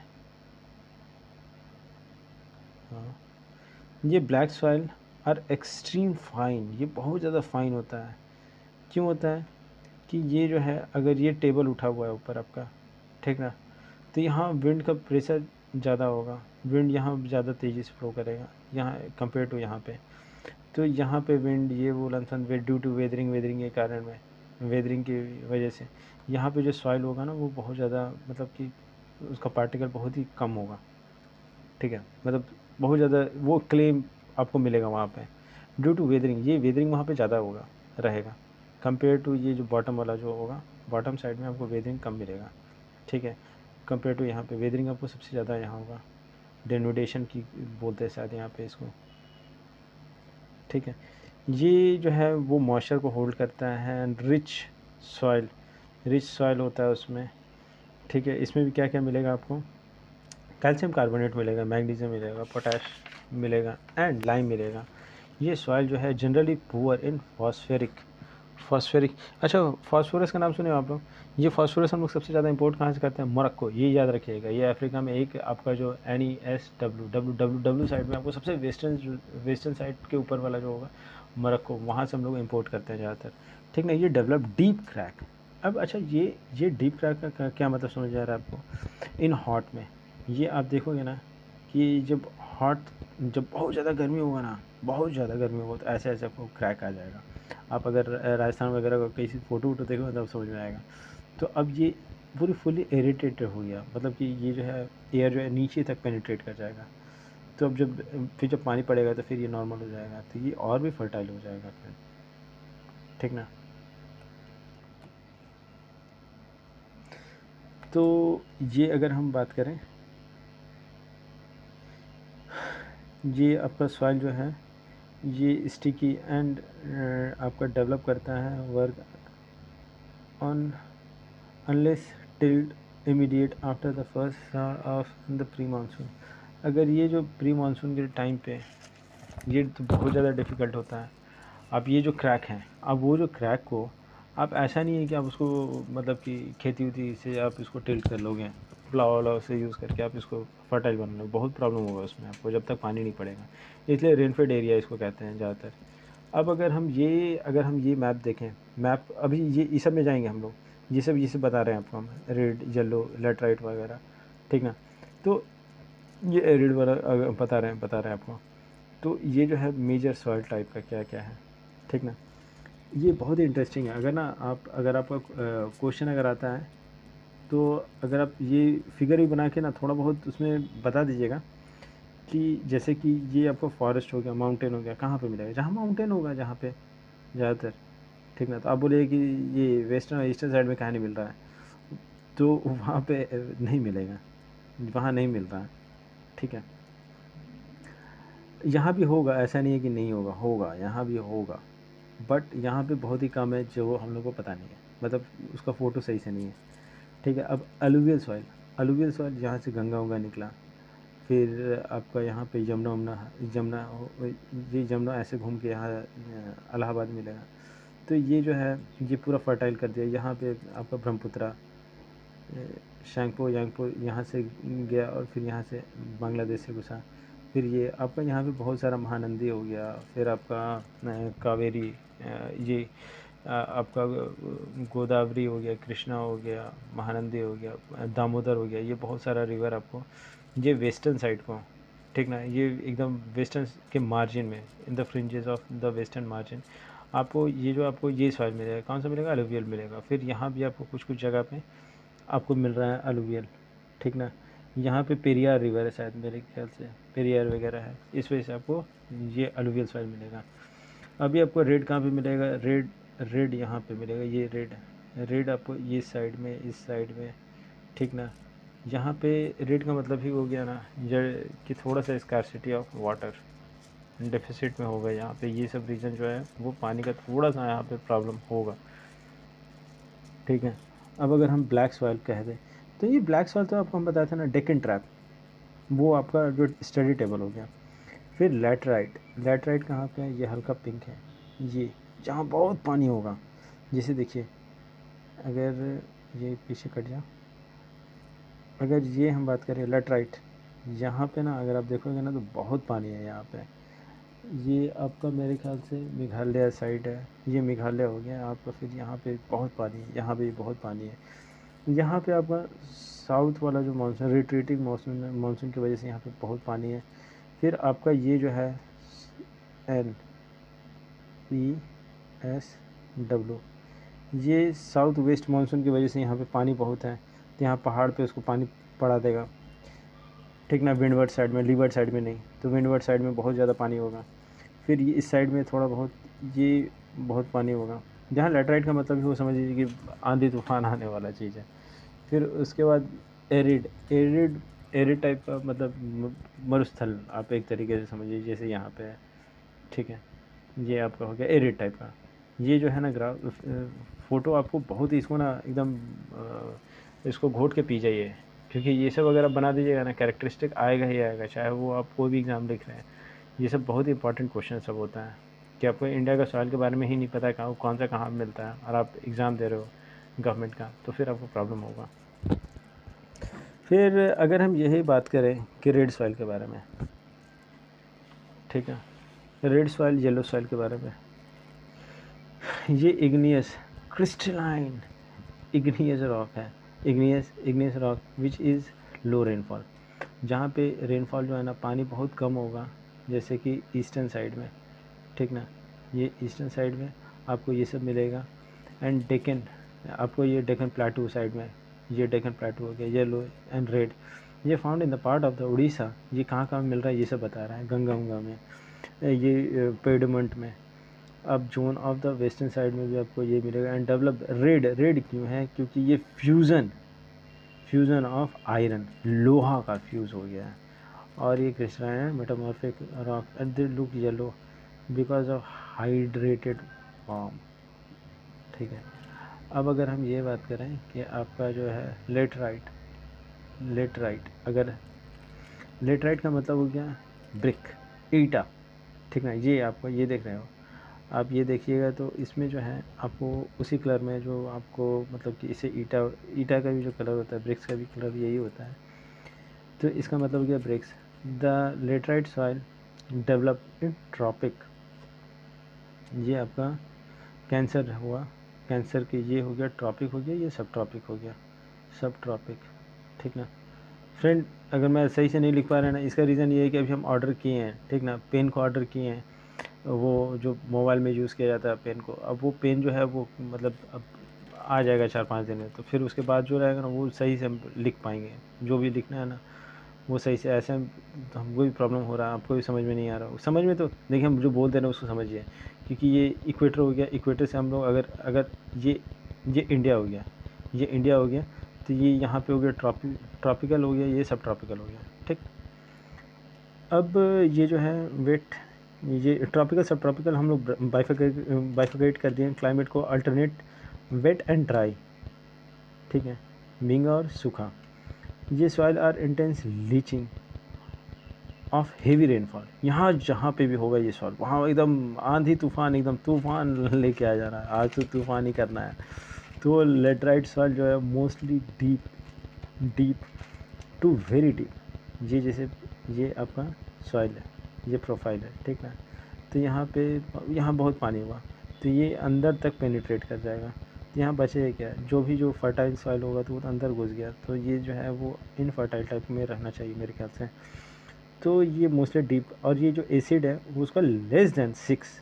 हाँ, ये black soil are extreme fine, ये बहुत ज़्यादा फाइन होता है। क्यों होता है? कि ये जो है अगर ये टेबल उठा हुआ है ऊपर आपका, ठीक ना, तो यहाँ विंड का प्रेशर ज़्यादा होगा, विंड यहाँ ज़्यादा तेज़ी से फ्लो करेगा यहाँ कंपेयर टू यहाँ पे। तो यहाँ पे विंड ये वो लमसम ड्यू टू वेदरिंग के कारण में, वेदरिंग की वजह से यहाँ पे जो सॉइल होगा ना वो बहुत ज़्यादा, मतलब कि उसका पार्टिकल बहुत ही कम होगा, ठीक है। मतलब बहुत ज़्यादा वो क्लेम आपको मिलेगा वहाँ पे ड्यू टू वेदरिंग। ये वेदरिंग वहाँ पे ज़्यादा होगा रहेगा कंपेयर टू ये जो बॉटम वाला जो होगा, बॉटम साइड में आपको वेदरिंग कम मिलेगा, ठीक है। कंपेयर टू यहाँ पे वेदरिंग आपको सबसे ज़्यादा यहाँ होगा। डेनुडेशन की बोलते हैं शायद यहाँ पे इसको, ठीक है। ये जो है वो मॉइस्चर को होल्ड करता है एंड रिच सॉइल होता है उसमें, ठीक है। इसमें भी क्या क्या मिलेगा आपको? कैल्शियम कार्बोनेट मिलेगा, मैग्नीशियम मिलेगा, पोटाश मिलेगा एंड लाइम मिलेगा। ये सॉइल जो है जनरली पुअर इन फॉस्फेरिक। अच्छा, फास्फोरस का नाम सुने हो आप लोग? ये फास्फोरस हम लोग सबसे ज़्यादा इंपोर्ट कहाँ से करते हैं? मोरक्को, ये याद रखिएगा। ये अफ्रीका में एक आपका जो NESW साइड में आपको सबसे वेस्टर्न साइड के ऊपर वाला जो होगा मोरक्को, वहाँ से हम लोग इंपोर्ट करते हैं ज़्यादातर, ठीक ना। ये डेवलप डीप क्रैक। अब अच्छा, ये डीप क्रैक का क्या मतलब समझ आ रहा है आपको? इन हॉट में ये आप देखोगे ना कि जब बहुत ज़्यादा गर्मी होगा ना, बहुत ज़्यादा गर्मी होगा, तो ऐसे ऐसे आपको क्रैक आ जाएगा। आप अगर राजस्थान वगैरह का कहीं फ़ोटो वोटो देखोगे तब समझ में आएगा। तो अब ये पूरी फुली इरिटेटेड हो गया, मतलब कि ये जो है एयर जो है नीचे तक पेनिट्रेट कर जाएगा। तो अब जब फिर जब पानी पड़ेगा तो फिर ये नॉर्मल हो जाएगा, तो ये और भी फर्टाइल हो जाएगा फिर, ठीक ना। तो ये अगर हम बात करें, ये आपका सॉइल जो है ये स्टिकी एंड आपका डेवलप करता है work on unless tilde immediate after the first shower of the pre monsoon. अगर ये जो प्री मानसून के टाइम पे, ये तो बहुत ज़्यादा डिफ़िकल्ट होता है। अब ये जो क्रैक हैं, अब वो जो क्रैक को आप ऐसा नहीं है कि आप उसको मतलब कि खेती वेती से आप इसको टिल्ट कर लोगे, प्लाव व्लाव से यूज़ करके आप इसको फर्टाइल बना लोगे, बहुत प्रॉब्लम होगा उसमें आपको जब तक पानी नहीं पड़ेगा। इसलिए रेनफेड एरिया इसको कहते हैं ज़्यादातर। अब अगर हम ये मैप देखें, मैप अभी ये इस सब में जाएंगे हम लोग, ये सब बता रहे हैं आपको हम, रेड येलो लेटराइट वगैरह, ठीक ना। तो ये एरिड वाला बता रहे हैं आपको। तो ये जो है मेजर सॉइल टाइप का क्या क्या है, ठीक ना। ये बहुत ही इंटरेस्टिंग है। अगर आपका क्वेश्चन अगर आता है तो अगर आप ये फिगर भी बना के ना थोड़ा बहुत उसमें बता दीजिएगा कि जैसे कि ये आपको फॉरेस्ट हो गया, माउंटेन हो गया, कहाँ पे मिलेगा, जहाँ माउंटेन होगा जहाँ पे ज़्यादातर, ठीक ना। तो आप बोलिए कि ये वेस्टर्न और ईस्टर्न साइड में कहाँ नहीं मिल रहा है, तो वहाँ पे नहीं मिलेगा, वहाँ नहीं मिल रहा है, ठीक है। यहाँ भी होगा, ऐसा नहीं है कि नहीं होगा, होगा यहाँ भी होगा, बट यहाँ पे बहुत ही कम है जो हम लोग को पता नहीं है, मतलब उसका फ़ोटो सही से नहीं है, ठीक है। अब अलुवियल सॉइल जहाँ से गंगा उंगा निकला, फिर आपका यहाँ पे ये जमुना ऐसे घूम के यहाँ इलाहाबाद मिलेगा। तो ये जो है ये पूरा फर्टाइल कर दिया। यहाँ पे आपका ब्रह्मपुत्रा, शैंगपो यांगपो यहाँ से गया और फिर यहाँ से बांग्लादेश से घुसा। फिर ये आपका यहाँ पे बहुत सारा महानंदी हो गया, फिर आपका कावेरी, ये आपका गोदावरी हो गया, कृष्णा हो गया, महानंदी हो गया, दामोदर हो गया, ये बहुत सारा रिवर आपको ये वेस्टर्न साइड को, ठीक ना, ये एकदम वेस्टर्न के मार्जिन में, in the fringes of the western margin आपको ये सॉइल मिलेगा। कौन सा मिलेगा? अलुवियल मिलेगा। फिर यहाँ भी आपको कुछ कुछ जगह पे आपको मिल रहा है अलुवियल, ठीक ना। यहाँ पे पेरियार रिवर है शायद, मेरे ख्याल से पेरियार वगैरह है, इस वजह से आपको ये अलुवियल सॉइल मिलेगा। अभी आपको रेड कहाँ पे मिलेगा? रेड यहाँ पे मिलेगा, ये रेड आपको ये साइड में, इस साइड में, ठीक ना। यहाँ पे रेड का मतलब ही हो गया ना कि थोड़ा सा स्कार्सिटी ऑफ वाटर डेफिसिट में होगा यहाँ पे। ये सब रीजन जो है वो पानी का थोड़ा सा यहाँ पे प्रॉब्लम होगा, ठीक है। अब अगर हम ब्लैक सॉइल कह दें, तो ये ब्लैक सॉइल तो आपको हम बताए थे ना, डेक्कन ट्रैप, वो आपका जो स्टडी टेबल हो गया। फिर लेटराइट कहाँ पे है? ये हल्का पिंक है, ये जहाँ बहुत पानी होगा। जैसे देखिए, अगर ये पीछे कट जाए, अगर ये हम बात करें लेटराइट, यहाँ पे ना अगर आप देखोगे ना तो बहुत पानी है यहाँ पे। ये आपका मेरे ख्याल से मेघालय साइड है, ये मेघालय हो गया आपका। फिर यहाँ पे बहुत पानी है, यहाँ पे बहुत पानी है। यहाँ पे आपका साउथ वाला जो मानसून, रिट्रीटिंग मानसून की वजह से यहाँ पे बहुत पानी है। फिर आपका ये जो है NPSW, ये साउथ वेस्ट मानसून की वजह से यहाँ पे पानी बहुत है, तो यहाँ पहाड़ पे उसको पानी पड़ा देगा, ठीक ना। विंडवर्ड साइड में, लीवर्ड साइड में नहीं, तो विंडवर्ड साइड में बहुत ज़्यादा पानी होगा। फिर ये इस साइड में थोड़ा बहुत, ये बहुत पानी होगा। जहाँ लेटराइट का मतलब ही वो समझ लीजिए कि आंधी तूफान आने वाला चीज़ है। फिर उसके बाद एरिड टाइप का मतलब मरुस्थल, आप एक तरीके से समझिए जैसे यहाँ पे है, ठीक है। ये आपका हो गया एरिड टाइप का। ये जो है ना फ़ोटो आपको बहुत ही इसको ना एकदम इसको घोट के पी जाइए, क्योंकि ये सब अगर आप बना दीजिएगा ना, कैरेक्टरिस्टिक आएगा ही आएगा, चाहे वो आप कोई भी एग्ज़ाम लिख रहे हैं। ये सब बहुत ही इंपॉर्टेंट क्वेश्चन सब होता है कि आपको इंडिया का सॉइल के बारे में ही नहीं पता है कहाँ कौन सा कहाँ मिलता है, और आप एग्ज़ाम दे रहे हो गवर्नमेंट का, तो फिर आपको प्रॉब्लम होगा। फिर अगर हम यही बात करें कि रेड सॉइल के बारे में, ठीक है, रेड सॉइल येलो सॉइल के बारे में, ये इग्नियस क्रिस्टलाइन इग्नियस रॉक है। Igneous rock which is low rainfall, जहाँ पे रेनफॉल जो है ना, पानी बहुत कम होगा, जैसे कि ईस्टर्न साइड में, ठीक ना। ये ईस्टर्न साइड में आपको ये सब मिलेगा। एंड डेक्कन, आपको ये डेक्कन प्लाटू साइड में, ये डेक्कन प्लाटू हो गया, येलो एंड रेड, ये found in the part of the Orissa, ये कहाँ कहाँ मिल रहा है ये सब बता रहा है, गंगा उंगा में, ये पेडमंट में। अब zone of the western side में भी आपको ये मिलेगा। एंड डेवलप रेड, रेड क्यों है, क्योंकि ये फ्यूज़न ऑफ आयरन, लोहा का फ्यूज़ हो गया है। और ये क्रिस्टलाइन है metamorphic rock and they look yellow because of hydrated form. ठीक है, अब अगर हम ये बात करें कि आपका जो है लेटराइट, अगर लेटराइट का मतलब हो गया ब्रिक, ईटा। ठीक है, ये आपको ये देख रहे हो आप, ये देखिएगा तो इसमें जो है आपको उसी कलर में जो आपको मतलब कि इसे ईटा का भी जो कलर होता है, ब्रिक्स का भी कलर यही होता है। तो इसका मतलब हो गया bricks. The laterite soil develop in tropic, ये आपका कैंसर हुआ, कैंसर के ये हो गया ट्रॉपिक हो गया, ये सब ट्रॉपिक हो गया, सब ट्रॉपिक। ठीक ना फ्रेंड, अगर मैं सही से नहीं लिख पा रहा ना, इसका रीज़न ये है कि अभी हम ऑर्डर किए हैं, ठीक ना, पेन को ऑर्डर किए हैं, वो जो मोबाइल में यूज़ किया जाता है पेन को, अब वो पेन जो है वो मतलब अब आ जाएगा 4-5 दिन में, तो फिर उसके बाद जो रहेगा ना वो सही से हम लिख पाएंगे, जो भी लिखना है ना वो सही से। ऐसे तो हमको भी प्रॉब्लम हो रहा है, आपको भी समझ में नहीं आ रहा, समझ में तो देखिए हम जो बोलते हैं ना उसको समझिए, क्योंकि ये इक्वेटर हो गया, इक्वेटर से हम लोग अगर अगर ये इंडिया हो गया, ये इंडिया हो गया, तो ये यहाँ पे हो गया ट्रॉपिकल हो गया, ये सब ट्रॉपिकल हो गया। ठीक, अब ये जो है वेट, ये ट्रॉपिकल सब ट्रॉपिकल हम लोग बाइफिकेट कर दिए क्लाइमेट को, अल्टरनेट वेट एंड ड्राई। ठीक है, भींगा और सूखा। ये soil are intense leaching of heavy rainfall, यहाँ जहाँ पे भी होगा ये सॉइल वहाँ एकदम आंधी तूफान, एकदम तूफान लेके आ जाना है, आज तो तूफान ही करना है। तो लेटराइट सॉइल जो है mostly deep to very deep, ये जैसे ये आपका सॉइल है, ये प्रोफाइल है, ठीक ना, तो यहाँ पे यहाँ बहुत पानी हुआ तो ये अंदर तक पेनिट्रेट कर जाएगा, तो यहाँ बचे क्या, जो फर्टाइल सॉइल होगा तो वो तो अंदर घुस गया, तो ये जो है वो इनफर्टाइल टाइप में रहना चाहिए मेरे ख्याल से। तो ये मोस्टली डीप, और ये जो एसिड है वो उसका लेस देन 6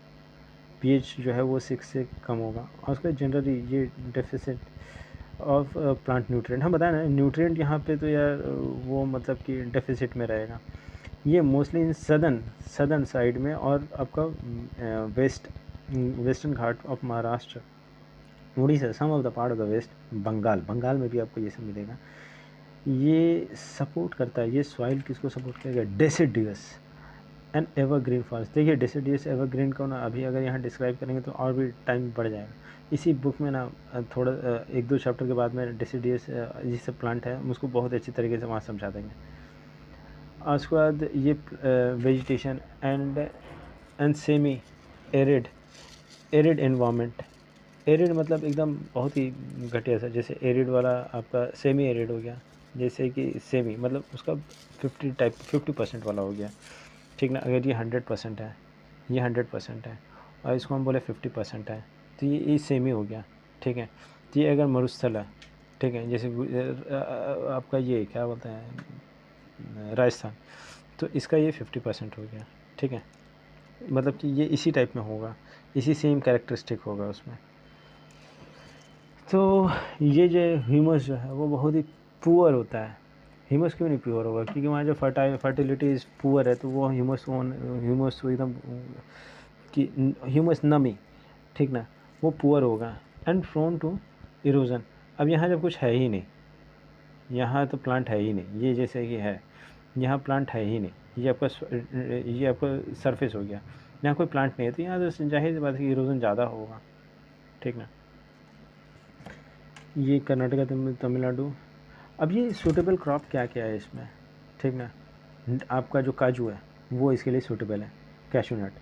पीएच जो है वो 6 से कम होगा, और उसका जनरली ये डेफिसिट ऑफ प्लांट न्यूट्रिएंट, हम बताएं ना न्यूट्रिएंट यहाँ पे तो यार वो मतलब कि डेफिसिट में रहेगा। ये मोस्टली इन सदर्न साइड में, और आपका western Ghat of Maharashtra, Orissa, some of the part of the west, Bengal में भी आपको ये सब मिलेगा। ये सपोर्ट करता है, ये सॉइल किसको सपोर्ट करेगा, डेसिडियस एंड एवरग्रीन फॉरेस्ट। देखिए डेसिडियस एवरग्रीन को ना अभी अगर यहाँ डिस्क्राइब करेंगे तो और भी टाइम बढ़ जाएगा, इसी बुक में ना थोड़ा 1-2 चैप्टर के बाद में डेसिडियस ये सब प्लांट है उसको बहुत अच्छी तरीके से वहाँ समझा देंगे। और उसके बाद ये vegetation and semi arid environment. Arid मतलब एकदम बहुत ही घटिया सा, जैसे एरिड वाला आपका सेमी एरिड हो गया, जैसे कि सेमी मतलब उसका 50% वाला हो गया। ठीक ना, अगर ये 100% है, ये 100% है, और इसको हम बोले 50% है, तो ये सेमी हो गया। ठीक है, तो ये अगर मरुस्थल है, ठीक है, जैसे आपका ये क्या बोलते हैं राजस्थान, तो इसका ये 50% हो गया। ठीक है, मतलब कि ये इसी टाइप में होगा, इसी सेम कैरेक्टरिस्टिक होगा उसमें। तो ये जो ह्यूमस जो है वो बहुत ही पुअर होता है। ह्यूमस क्यों नहीं प्योर होगा, क्योंकि वहाँ जो फर्टिलिटी इज़ पुअर है, तो वो ह्यूमस एकदम कि ह्यूमस नमी, ठीक ना, वो पुअर होगा एंड प्रोन टू इरोजन। अब यहाँ जब कुछ है ही नहीं, यहाँ तो प्लांट है ही नहीं, ये जैसे कि है, यहाँ प्लांट है ही नहीं, ये आपका सरफेस हो गया, यहाँ कोई प्लांट नहीं है, तो यहाँ तो जाहिर सी बात है कि इरोजन ज़्यादा होगा। ठीक ना, ये कर्नाटका तमिलनाडु। अब ये सूटेबल क्रॉप क्या क्या है इसमें, ठीक ना, आपका जो काजू है वो इसके लिए सूटेबल है, कैशू नट।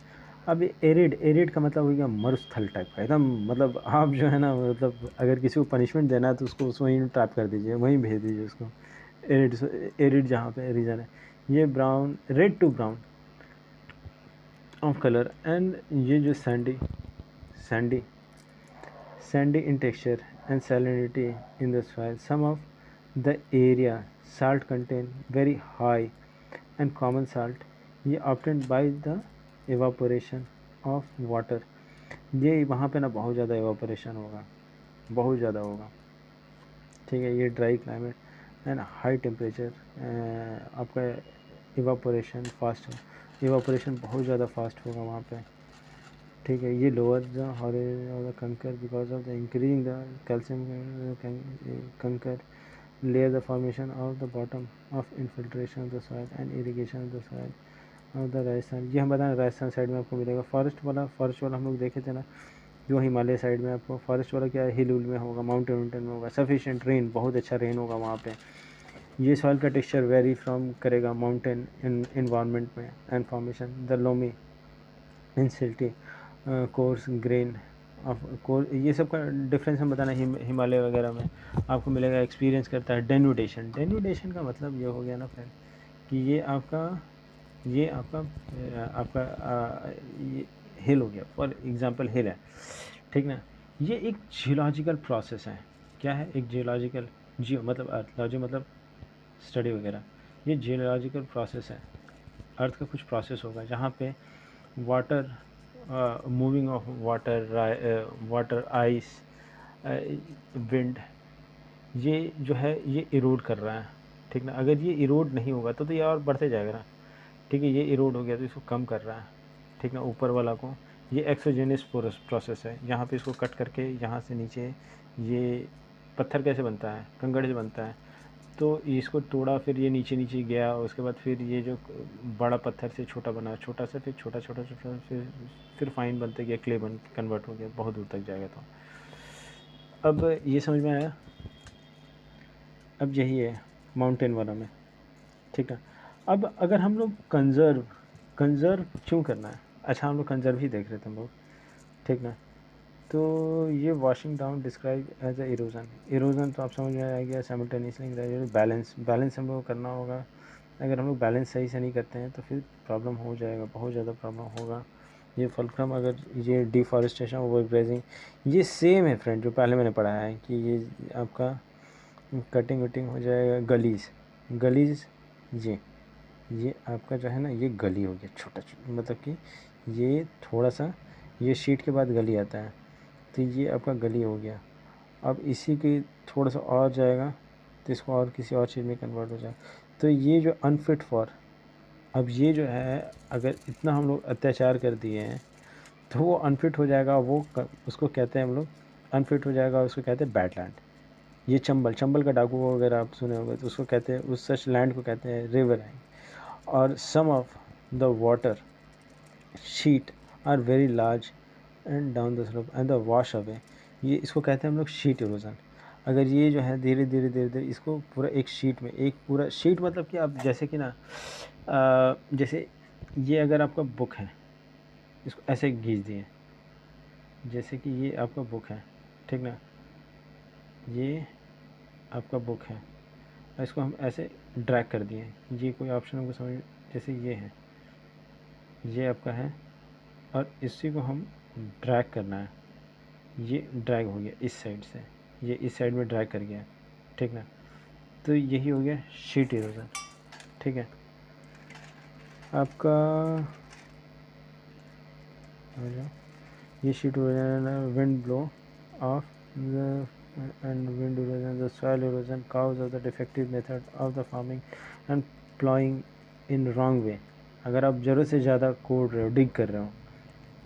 अब एरिड का मतलब हो गया मरुस्थल टाइप का एकदम, मतलब आप जो है ना, मतलब अगर किसी को पनिशमेंट देना है तो उसको वहीं ट्रैप कर दीजिए, वहीं भेज दीजिए उसको। एरिड जहाँ पे रीजन है, ये brown, red to brown of colour, and ये जो sandy sandy in texture and salinity in the soil. Some of the area salt content very high and common salt, ये obtained by the evaporation of water। ये वहाँ पे ना बहुत ज़्यादा evaporation होगा, बहुत ज़्यादा होगा। ठीक है, ये ड्राई क्लाइमेट, है ना, हाई टेम्परेचर, आपका इवापोरेशन फास्ट हो, इवापोरेशन बहुत ज़्यादा फास्ट होगा वहाँ पे, ठीक है। ये lower the kankar because of the increasing the calcium kankar layer the formation of the bottom of infiltration of the soil and irrigation of the soil of the Rajasthan. ये हम बताएं राजस्थान साइड में आपको मिलेगा। फॉरेस्ट वाला हम लोग देखे थे ना, जो हिमालय साइड में आपको फॉरेस्ट वाला क्या है, हिल उल में होगा, माउंटेन में होगा, सफिशिएंट रेन, बहुत अच्छा रेन होगा वहाँ पे। ये सॉइल का टेक्सचर वेरी फ्रॉम करेगा माउंटेन इन्वायरमेंट में and formation the loamy in silty coarse grain of core. ये सब का डिफरेंस हम बताना हिमालय वगैरह में आपको मिलेगा। एक्सपीरियंस करता है डेन्यूडेशन। डेन्यूडेशन का मतलब ये हो गया ना फ्रेंड कि ये आपका ये हिल हो गया, फॉर एग्जांपल हिल है, ठीक ना। ये एक जियोलॉजिकल प्रोसेस है। क्या है? एक जियोलॉजिकल, जियो मतलब अर्थ, मतलब स्टडी वगैरह। ये जियोलॉजिकल प्रोसेस है, अर्थ का कुछ प्रोसेस होगा जहाँ पे water, moving of water, ice, wind, ये जो है ये इरोड कर रहा है, ठीक ना। अगर ये इरोड नहीं होगा तो ये और बढ़ते जाएगा ना, ठीक है। ये इरोड हो गया तो इसको कम कर रहा है, ठीक ना, ऊपर वाला को। ये एक्सोजेनिस प्रोसेस है, यहाँ पे इसको कट करके यहाँ से नीचे ये पत्थर कैसे बनता है, कंकड़ से बनता है, तो इसको तोड़ा, फिर ये नीचे नीचे गया, उसके बाद फिर ये जो बड़ा पत्थर से छोटा बना, छोटा से फिर छोटा छोटा छोटा, फिर फाइन बनते गया, क्ले बन कन्वर्ट हो गया, बहुत दूर तक जाएगा। तो अब ये समझ में आया। अब यही है माउंटेन वाला में, ठीक है। अब अगर हम लोग कंज़र्व क्यों करना है, अच्छा हम लोग कंज़र्व ही देख रहे थे हम लोग, ठीक ना। तो ये washing down describe as a erosion. Erosion तो आप समझ में आ गया, साइमल्टेनियसली बैलेंस हम लोग करना होगा। अगर हम लोग बैलेंस सही से नहीं करते हैं तो फिर प्रॉब्लम हो जाएगा, बहुत ज़्यादा प्रॉब्लम होगा। ये फुलक्रम, अगर ये डिफॉरेस्टेशन, ओवरग्रेजिंग, ये सेम है फ्रेंड जो पहले मैंने पढ़ा है कि ये आपका कटिंग वटिंग हो जाएगा। गलीज ये आपका जो है ना, ये गली हो गया, छोटा छोटा, मतलब कि ये थोड़ा सा, ये शीट के बाद गली आता है, तो ये आपका गली हो गया। अब इसी की थोड़ा सा और जाएगा तो इसको और किसी और चीज़ में कन्वर्ट हो जाए, तो ये जो अनफिट फॉर, अब ये जो है अगर इतना हम लोग अत्याचार कर दिए हैं तो वो अनफिट हो जाएगा। उसको कहते हैं हम लोग अनफिट हो जाएगा, उसको कहते हैं बैडलैंड। ये चंबल का डाकू वगैरह आप सुने होंगे, तो उसको कहते हैं, उस सच लैंड को कहते हैं रिवर। और some of the water sheet are very large and down the slope and the wash away. ये इसको कहते हैं हम लोग शीट इरोजन। अगर ये जो है धीरे धीरे धीरे धीरे इसको पूरा एक शीट में, एक पूरा शीट, मतलब कि आप जैसे कि ना, जैसे ये अगर आपका बुक है, इसको ऐसे खींच दिए, जैसे कि ये आपका बुक है, ठीक ना, ये आपका बुक है, इसको हम ऐसे ड्रैग कर दिए, ये कोई ऑप्शन हमको समझ, जैसे ये है, ये आपका है, और इसी को हम ड्रैग करना है, ये ड्रैग हो गया इस साइड से, ये इस साइड में ड्रैग कर गया, ठीक ना। तो यही हो गया शीट इरोजन, ठीक है। आपका ये sheet erosion, wind blow of the and wind erosion, the soil erosion, cause of the defective method of the farming and ploughing in wrong way. अगर आप ज़रूरत से ज़्यादा कोड़ रहे हो, डिग कर रहे हो,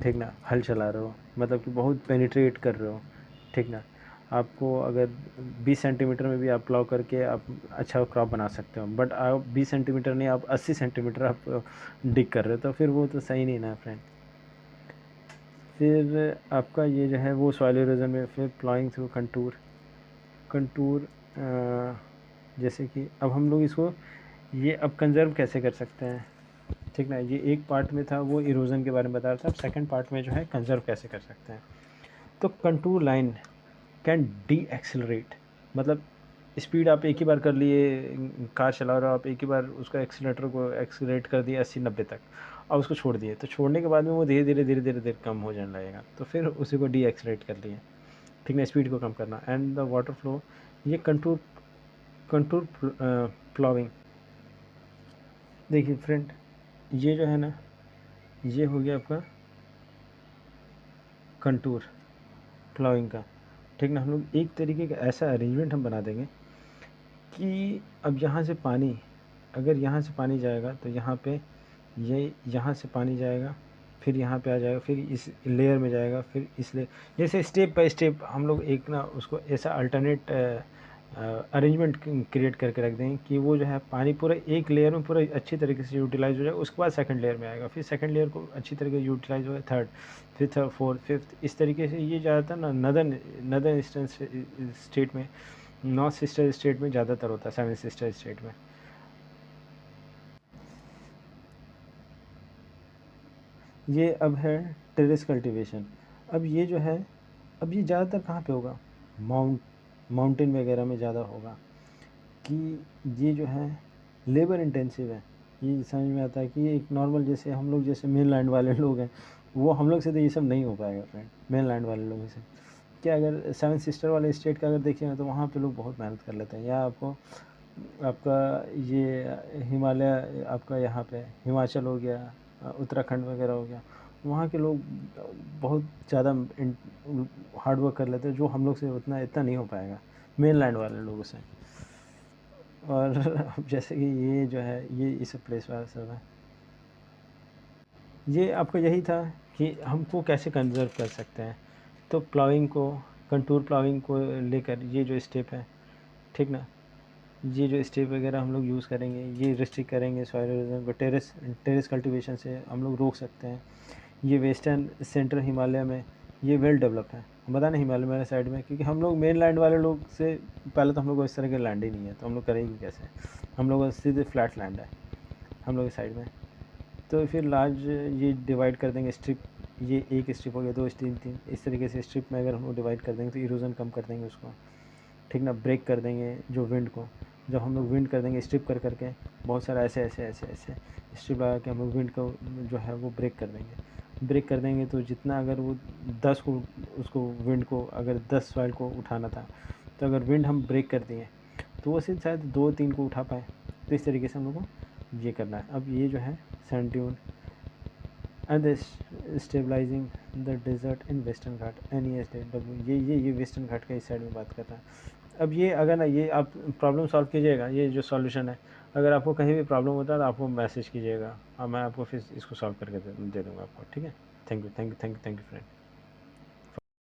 ठीक ना, हल चला रहे हो, मतलब कि बहुत पेनिट्रेट कर रहे हो, ठीक ना, आपको अगर 20 सेंटीमीटर में भी आप प्लाव करके आप अच्छा क्रॉप बना सकते हो, बट आप 20 सेंटीमीटर नहीं, आप 80 सेंटीमीटर आप डिग कर रहे हो, तो फिर वो तो सही नहीं ना फ्रेंड। फिर आपका ये जो है वो सॉइल इरोजन में, फिर प्लॉइंग थ्रू कंटूर, जैसे कि अब हम लोग इसको ये अब कंजर्व कैसे कर सकते हैं, ठीक ना। ये एक पार्ट में था वो इरोजन के बारे में बता रहा था, अब सेकंड पार्ट में जो है कंजर्व कैसे कर सकते हैं। तो contour line can D accelerate, मतलब स्पीड आप एक ही बार कर लिए, कार चला रहे हो आप, एक ही बार उसका एक्सीलेटर को एक्सीलरेट कर दिया 80-90 तक, और उसको छोड़ दिए, तो छोड़ने के बाद में वो धीरे धीरे धीरे धीरे धीरे कम हो जाने लगेगा, तो फिर उसी को डी एक्सीलरेट कर लिए, ठीक ना, स्पीड को कम करना। एंड द वाटर फ्लो, ये कंटूर प्लॉविंग। देखिए फ्रेंड, ये जो है ना, ये हो गया आपका कंटूर प्लॉइंग का, ठीक ना। हम लोग एक तरीके का ऐसा अरेंजमेंट हम बना देंगे कि अब यहाँ से पानी, अगर यहाँ से पानी जाएगा तो यहाँ पे ये यहाँ से पानी जाएगा, फिर यहाँ पे आ जाएगा, फिर इस लेयर में जाएगा, फिर इस लेयर, जैसे स्टेप बाय स्टेप हम लोग एक ना उसको ऐसा अल्टरनेट अरेंजमेंट क्रिएट करके रख देंगे कि वो जो है पानी पूरा एक लेयर में पूरा अच्छी तरीके से यूटिलाइज हो जाएगा। उसके बाद सेकंड लेयर में आएगा, फिर सेकंड लेयर को अच्छी तरीके से यूटिलाइज होगा, थर्ड, फिर थर्ड, फोर्थ, फिफ्थ, इस तरीके से। ये ज़्यादातर ना नदर्न ईस्टर्न स्टेट में, नॉर्थ सिस्टर स्टेट में ज़्यादातर होता है, सेवन सिस्टर स्टेट में। ये अब है टेरेस कल्टीवेशन। अब ये जो है, अब ये ज़्यादातर कहाँ पे होगा, माउंटेन वगैरह में ज़्यादा होगा, कि ये जो है लेबर इंटेंसिव है। ये समझ में आता है कि एक नॉर्मल जैसे हम लोग, जैसे मेन लैंड वाले लोग हैं, वो हम लोग से तो ये सब नहीं हो पाएगा फ्रेंड, मेन लैंड वाले लोगों से। क्या अगर सेवन सिस्टर वाले स्टेट का अगर देखिएगा तो वहाँ पे लोग बहुत मेहनत कर लेते हैं। या आपको आपका ये हिमालय, आपका यहाँ पे हिमाचल हो गया, उत्तराखंड वगैरह हो गया, वहाँ के लोग बहुत ज़्यादा हार्ड वर्क कर लेते हैं, जो हम लोग से उतना इतना नहीं हो पाएगा मेन लैंड वाले लोगों से। और अब जैसे कि ये जो है ये इस प्लेस वाला सब है, ये आपका यही था कि हमको कैसे कंजर्व कर सकते हैं। तो प्लाविंग को, कंटूर प्लाविंग को लेकर ये जो स्टेप है, ठीक ना, ये जो स्टेप वगैरह हम लोग यूज़ करेंगे, ये रिस्ट्रिक्ट करेंगे सॉइल इरोजन को, टेरेस कल्टीवेशन से हम लोग रोक सकते हैं। ये वेस्टर्न सेंट्रल हिमालय में ये वेल डेवलप है, बता नहीं हिमालय वाले साइड में, क्योंकि हम लोग मेन लैंड वाले लोग से पहले तो हम लोग को इस तरह के लैंड ही नहीं है, तो हम लोग करेंगे कैसे, हम लोग सीधे फ्लैट लैंड है हम लोग के साइड में। तो फिर लार्ज ये डिवाइड कर देंगे स्ट्रिप, ये एक स्ट्रिप हो गया, दो स्ट्रिप, तीन, इस तरीके से स्ट्रिप में अगर हम लोग डिवाइड कर देंगे तो इरोजन कम कर देंगे उसको, ठीक ना। ब्रेक कर देंगे जो विंड को, जब हम लोग विंड कर देंगे स्ट्रिप कर करके, बहुत सारा ऐसे ऐसे ऐसे ऐसे स्ट्रिप लगा के हम लोग विंड को जो है वो ब्रेक कर देंगे। ब्रेक कर देंगे तो जितना अगर वो 10 को, उसको विंड को अगर 10 सॉइल को उठाना था, तो अगर विंड हम ब्रेक कर दिए तो वो सिर्फ शायद 2-3 को उठा पाए। तो इस तरीके से हम लोग को ये करना है। अब ये जो है sand dune and stabilizing the desert in western Ghat, NESW, ये वेस्टर्न घाट का इस साइड में बात कर रहा है। अब ये अगर ना ये आप प्रॉब्लम सॉल्व कीजिएगा, ये जो सॉल्यूशन है, अगर आपको कहीं भी प्रॉब्लम होता है तो आपको मैसेज कीजिएगा और मैं आपको फिर इसको सॉल्व करके दे दूँगा आपको, ठीक है। Thank you friend.